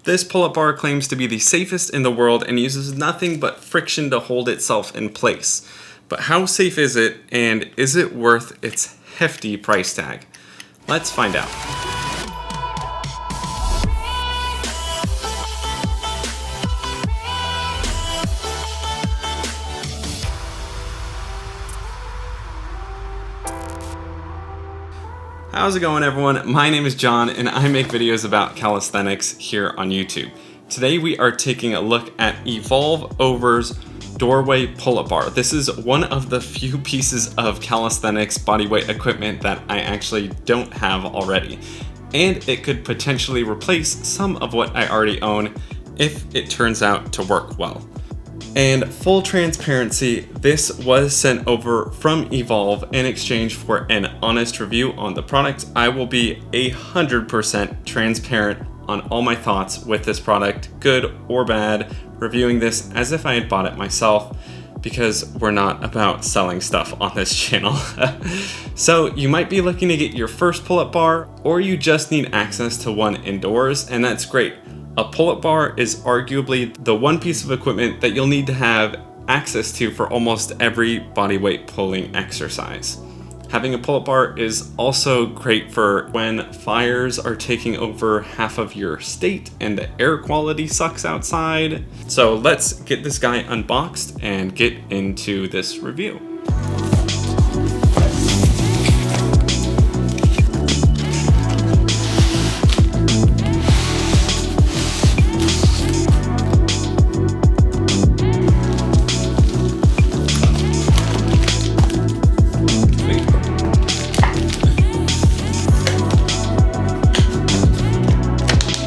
This pull-up bar claims to be the safest in the world and uses nothing but friction to hold itself in place. But how safe is it, and is it worth its hefty price tag? Let's find out. How's it going, everyone? My name is John and I make videos about calisthenics here on YouTube. Today we are taking a look at Evolve Over's doorway pull-up bar. This is one of the few pieces of calisthenics bodyweight equipment that I actually don't have already. And it could potentially replace some of what I already own if it turns out to work well. And full transparency, this was sent over from Evolve in exchange for an honest review on the product. I will be 100% transparent on all my thoughts with this product, good or bad, reviewing this as if I had bought it myself, because we're not about selling stuff on this channel. So you might be looking to get your first pull-up bar, or you just need access to one indoors, and that's great. A pull-up bar is arguably the one piece of equipment that you'll need to have access to for almost every bodyweight pulling exercise. Having a pull-up bar is also great for when fires are taking over half of your state and the air quality sucks outside. So let's get this guy unboxed and get into this review.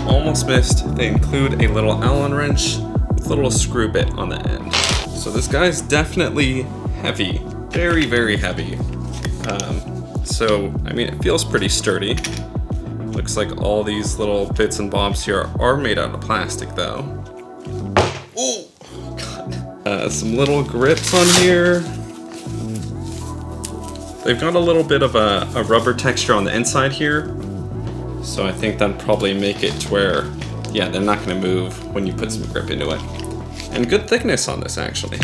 Almost missed. They include a little Allen wrench with a little screw bit on the end. So this guy's definitely heavy, very, very heavy. So I mean, it feels pretty sturdy. Looks like all these little bits and bobs here are made out of plastic though. Oh God. Some little grips on here. They've got a little bit of a rubber texture on the inside here. So I think that'd probably make it to where, yeah, they're not gonna move when you put some grip into it. And good thickness on this, actually.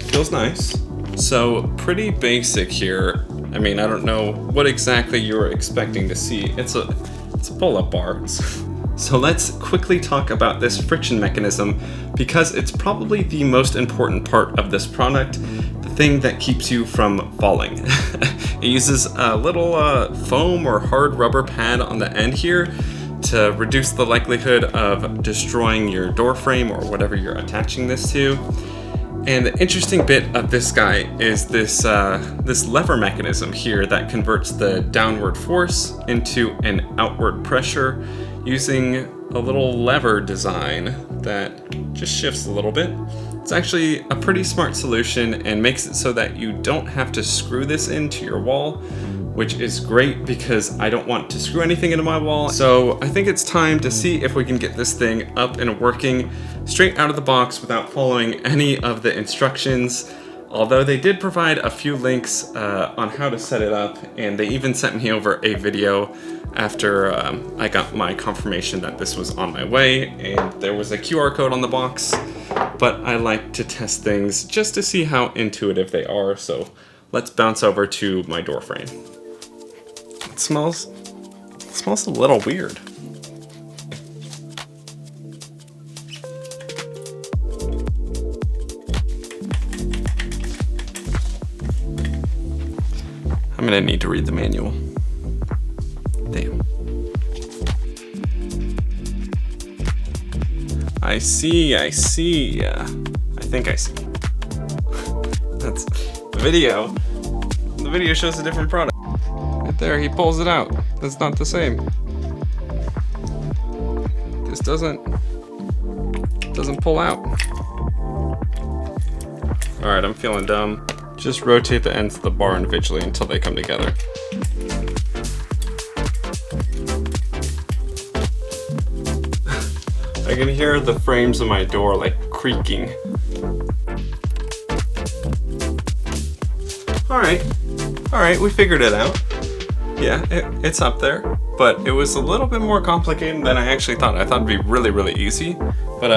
Feels nice. So pretty basic here. I mean, I don't know what exactly you were expecting to see. It's a pull-up bar. So let's quickly talk about this friction mechanism, because it's probably the most important part of this product, the thing that keeps you from falling. It uses a little foam or hard rubber pad on the end here to reduce the likelihood of destroying your door frame or whatever you're attaching this to. And the interesting bit of this guy is this lever mechanism here that converts the downward force into an outward pressure using a little lever design that just shifts a little bit. It's actually a pretty smart solution and makes it so that you don't have to screw this into your wall, which is great because I don't want to screw anything into my wall. So I think it's time to see if we can get this thing up and working straight out of the box without following any of the instructions. Although they did provide a few links on how to set it up, and they even sent me over a video after I got my confirmation that this was on my way, and there was a QR code on the box. But I like to test things just to see how intuitive they are, so let's bounce over to my door frame. It smells a little weird. I'm gonna need to read the manual. Damn. I see. I think I see. That's the video. The video shows a different product. Right there, he pulls it out. That's not the same. This doesn't pull out. Alright, I'm feeling dumb. Just rotate the ends of the bar individually until they come together. I can hear the frames of my door like creaking. Alright, we figured it out. Yeah, it's up there. but it was a little bit more complicated than I actually thought. I thought it'd be really, really easy. But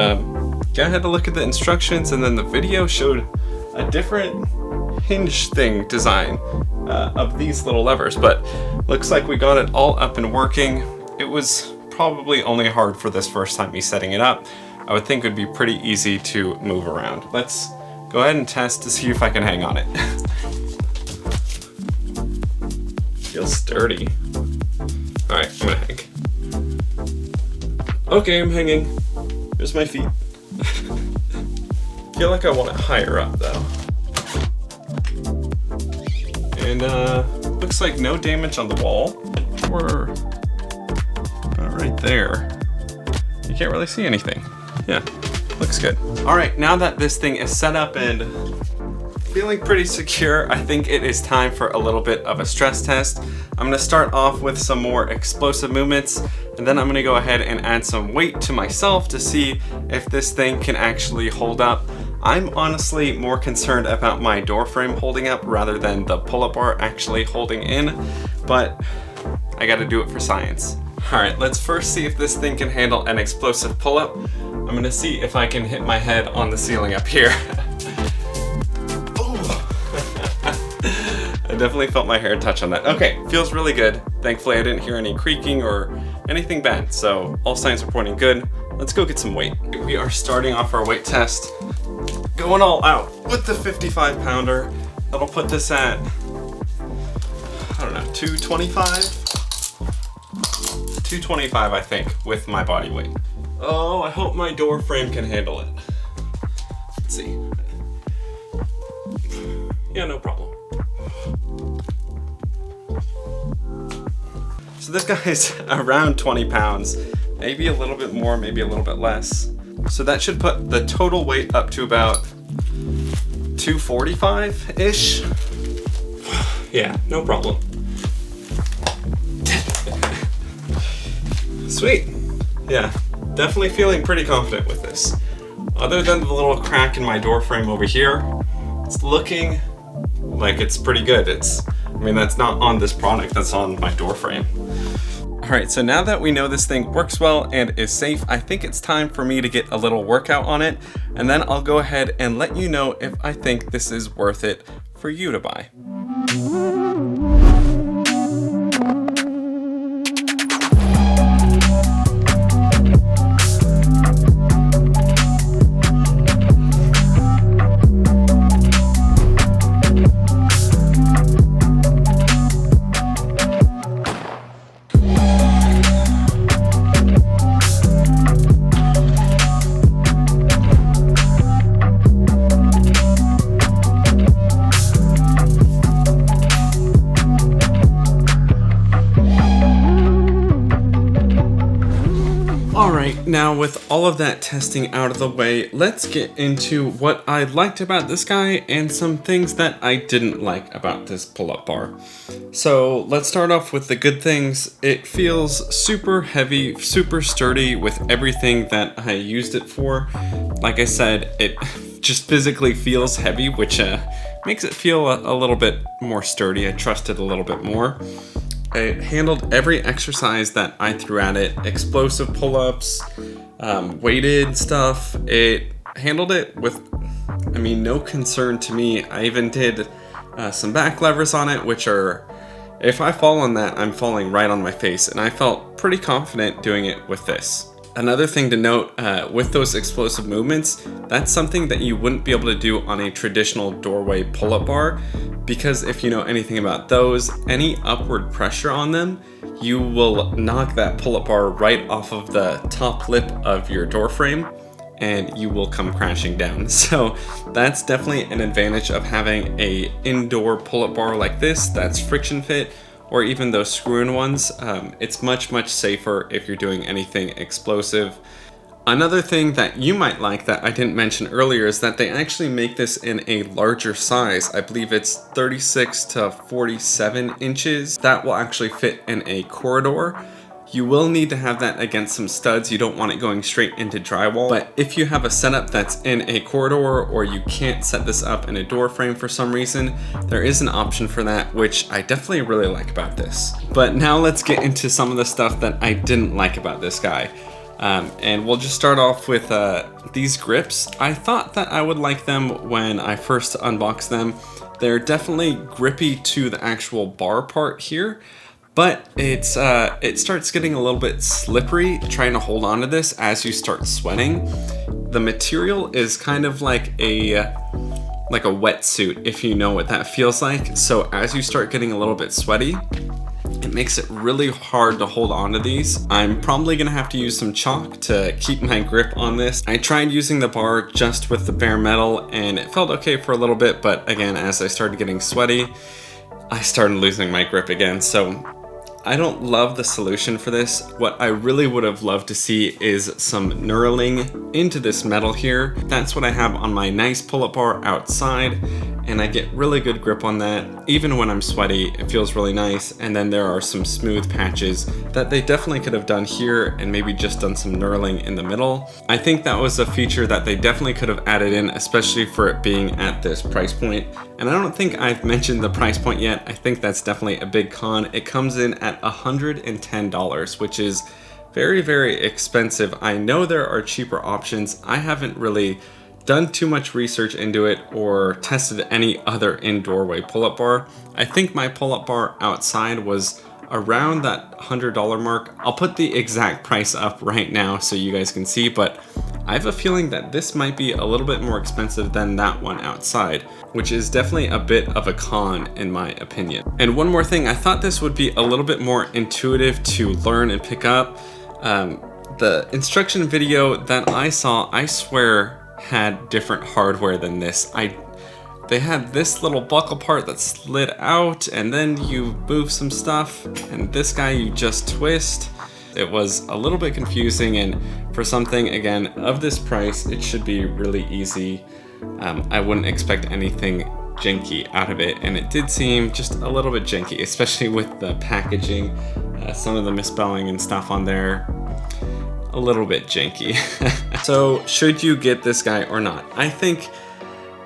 yeah, I had to look at the instructions, and then the video showed a different hinge thing design of these little levers. But looks like we got it all up and working. It was probably only hard for this first time me setting it up. I would think it would be pretty easy to move around. Let's go ahead and test to see if I can hang on it. Feels sturdy. All right, I'm gonna hang. Okay, I'm hanging. Here's my feet. Feel like I want it higher up though. And looks like no damage on the wall. We're about right there. You can't really see anything. Yeah, looks good. All right, now that this thing is set up and feeling pretty secure, I think it is time for a little bit of a stress test. I'm gonna start off with some more explosive movements, and then I'm gonna go ahead and add some weight to myself to see if this thing can actually hold up. I'm honestly more concerned about my door frame holding up rather than the pull-up bar actually holding in, but I gotta do it for science. All right, let's first see if this thing can handle an explosive pull-up. I'm gonna see if I can hit my head on the ceiling up here. I definitely felt my hair touch on that. Okay, feels really good. Thankfully, I didn't hear any creaking or anything bad, so all signs are pointing good. Let's go get some weight. We are starting off our weight test. Going all out with the 55 pounder. That'll put this at, I don't know, 225? 225, I think, with my body weight. Oh, I hope my door frame can handle it. Let's see. Yeah, no problem. So this guy's around 20 pounds, maybe a little bit more, maybe a little bit less. So that should put the total weight up to about 245-ish. Yeah, no problem. Sweet. Yeah, definitely feeling pretty confident with this. Other than the little crack in my door frame over here, it's looking like it's pretty good. I mean, that's not on this product, that's on my door frame. All right, so now that we know this thing works well and is safe, I think it's time for me to get a little workout on it, and then I'll go ahead and let you know if I think this is worth it for you to buy. Now with all of that testing out of the way, let's get into what I liked about this guy and some things that I didn't like about this pull-up bar. So let's start off with the good things. It feels super heavy, super sturdy with everything that I used it for. Like I said, it just physically feels heavy, which makes it feel a little bit more sturdy. I trust it a little bit more. It handled every exercise that I threw at it. Explosive pull-ups, weighted stuff. It handled it with, I mean, no concern to me. I even did some back levers on it, which are, if I fall on that, I'm falling right on my face. And I felt pretty confident doing it with this. Another thing to note, with those explosive movements, that's something that you wouldn't be able to do on a traditional doorway pull-up bar, because if you know anything about those, any upward pressure on them, you will knock that pull-up bar right off of the top lip of your door frame, and you will come crashing down. So that's definitely an advantage of having a indoor pull-up bar like this that's friction fit, or even those screw-in ones. It's much, much safer if you're doing anything explosive. Another thing that you might like that I didn't mention earlier is that they actually make this in a larger size. I believe it's 36 to 47 inches. That will actually fit in a corridor. You will need to have that against some studs. You don't want it going straight into drywall. But if you have a setup that's in a corridor, or you can't set this up in a door frame for some reason, there is an option for that, which I definitely really like about this. But now let's get into some of the stuff that I didn't like about this guy. And we'll just start off with these grips. I thought that I would like them when I first unboxed them. They're definitely grippy to the actual bar part here, but it starts getting a little bit slippery trying to hold on to this as you start sweating. The material is kind of like a wetsuit, if you know what that feels like. So as you start getting a little bit sweaty, it makes it really hard to hold on to these. I'm probably gonna have to use some chalk to keep my grip on this. I tried using the bar just with the bare metal and it felt okay for a little bit, but again, as I started getting sweaty, I started losing my grip again. So I don't love the solution for this. What I really would have loved to see is some knurling into this metal here. That's what I have on my nice pull-up bar outside, and I get really good grip on that. Even when I'm sweaty, it feels really nice. And then there are some smooth patches that they definitely could have done here and maybe just done some knurling in the middle. I think that was a feature that they definitely could have added in, especially for it being at this price point. And I don't think I've mentioned the price point yet. I think that's definitely a big con. It comes in at $110, which is very, very expensive. I know there are cheaper options. I haven't really done too much research into it or tested any other in-doorway pull-up bar. I think my pull-up bar outside was around that $100 mark. I'll put the exact price up right now so you guys can see, but I have a feeling that this might be a little bit more expensive than that one outside, which is definitely a bit of a con in my opinion. And one more thing, I thought this would be a little bit more intuitive to learn and pick up. The instruction video that I saw, I swear, had different hardware than this. They had this little buckle part that slid out, and then you move some stuff, and this guy you just twist. It was a little bit confusing, and for something, again, of this price, it should be really easy. I wouldn't expect anything janky out of it, and it did seem just a little bit janky, especially with the packaging, some of the misspelling and stuff on there. A little bit janky. So should you get this guy or not? I think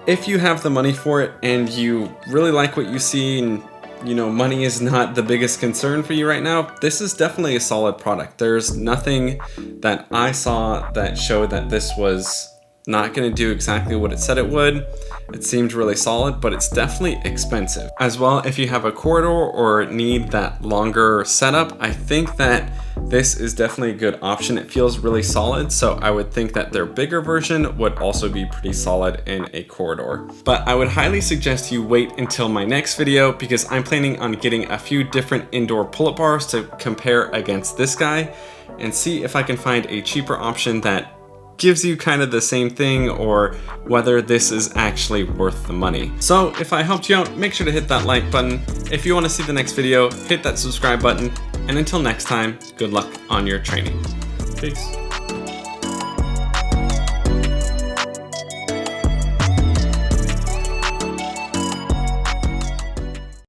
if you have the money for it and you really like what you see, and you know, money is not the biggest concern for you right now, this is definitely a solid product. There's nothing that I saw that showed that this was not going to do exactly what it said it would. It seemed really solid, but it's definitely expensive. As well, if you have a corridor or need that longer setup, I think that this is definitely a good option. It feels really solid, so I would think that their bigger version would also be pretty solid in a corridor. But I would highly suggest you wait until my next video, because I'm planning on getting a few different indoor pull-up bars to compare against this guy and see if I can find a cheaper option that gives you kind of the same thing, or whether this is actually worth the money. So if I helped you out, make sure to hit that like button. If you want to see the next video, hit that subscribe button. And until next time, good luck on your training. Peace.